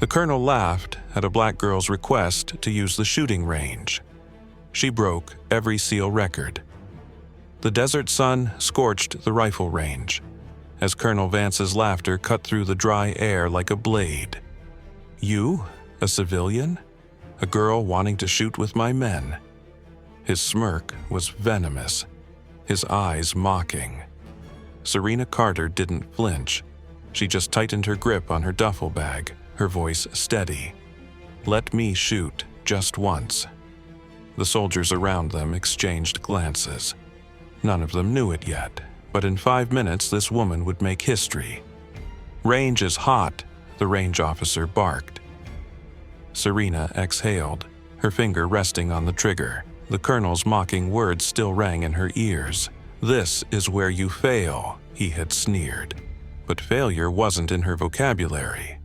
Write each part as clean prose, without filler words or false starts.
The colonel laughed at a black girl's request to use the shooting range. She broke every SEAL record. The desert sun scorched the rifle range, as Colonel Vance's laughter cut through the dry air like a blade. "You? A civilian? A girl wanting to shoot with my men?" His smirk was venomous, his eyes mocking. Serena Carter didn't flinch. She just tightened her grip on her duffel bag, her voice steady. "Let me shoot, just once." The soldiers around them exchanged glances. None of them knew it yet, but in 5 minutes this woman would make history. "Range is hot," the range officer barked. Serena exhaled, her finger resting on the trigger. The colonel's mocking words still rang in her ears. "This is where you fail," he had sneered. But failure wasn't in her vocabulary.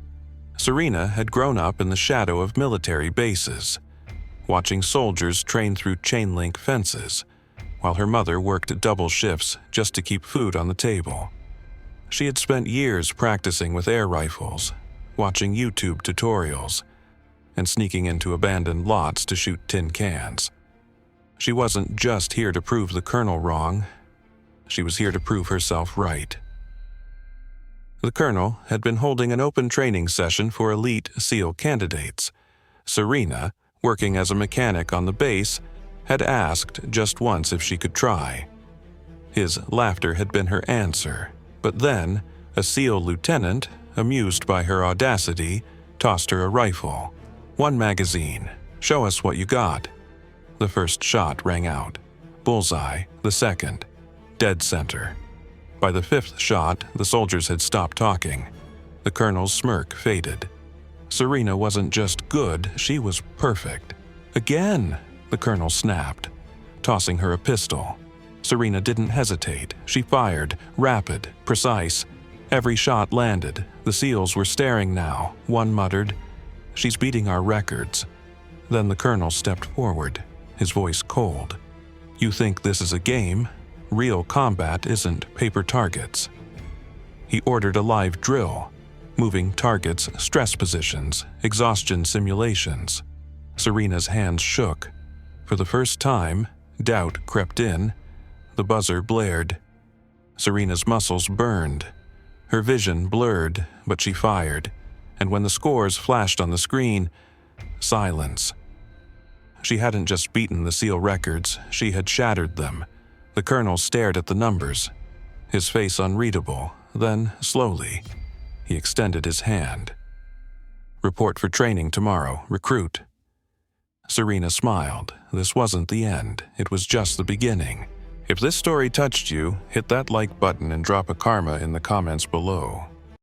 Serena had grown up in the shadow of military bases, watching soldiers train through chain-link fences, while her mother worked double shifts just to keep food on the table. She had spent years practicing with air rifles, watching YouTube tutorials, and sneaking into abandoned lots to shoot tin cans. She wasn't just here to prove the colonel wrong. She was here to prove herself right. The colonel had been holding an open training session for elite SEAL candidates. Serena, working as a mechanic on the base, had asked just once if she could try. His laughter had been her answer, but then a SEAL lieutenant, amused by her audacity, tossed her a rifle. "One magazine. Show us what you got." The first shot rang out. Bullseye, the second. Dead center. By the 5th shot, the soldiers had stopped talking. The colonel's smirk faded. Serena wasn't just good, she was perfect. "Again!" the colonel snapped, tossing her a pistol. Serena didn't hesitate. She fired, rapid, precise. Every shot landed. The SEALs were staring now. One muttered, "She's beating our records." Then the colonel stepped forward, his voice cold. "You think this is a game? Real combat isn't paper targets." He ordered a live drill, moving targets, stress positions, exhaustion simulations. Serena's hands shook. For the first time, doubt crept in. The buzzer blared. Serena's muscles burned. Her vision blurred, but she fired. And when the scores flashed on the screen, silence. She hadn't just beaten the SEAL records, she had shattered them. The colonel stared at the numbers, his face unreadable. Then, slowly, he extended his hand. "Report for training tomorrow, recruit." Serena smiled. This wasn't the end, it was just the beginning. If this story touched you, hit that like button and drop a karma in the comments below.